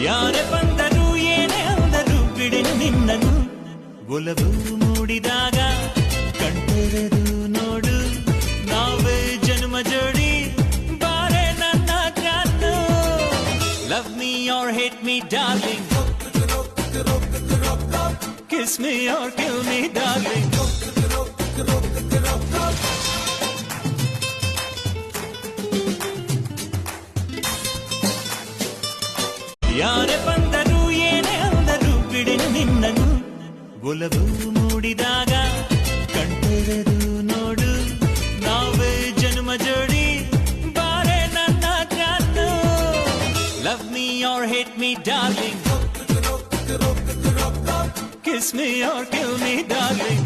ಯಾರೇ ಬಂದರು ಏನೇ ಅಂದರು ಬಿಡೆನು ನಿನ್ನನು ಒಲವು ಮೂಡಿದಾಗ ಕಣ್ತೆರೆದು ನೋಡು ನಾವೇ ಜನ್ಮ ಜೋಡಿ ಬಾರೆ ನನ್ನ ಕಾನು love me or hate me darling kiss me or kill me darling ಯಾರೇ ಬಂದರು ಏನೇ ಅಂದರು ಬಿಡೆನು ನಿನ್ನನು ಒಲವು ಮೂಡಿದಾಗ ಕಣ್ತೆರೆದು ನೋಡು ನಾವೇ ಜನ್ಮ ಜೋಡಿ ಬಾರೆ ನನ್ನ ಕಾನು love me or hate me darling kiss me or kill me darling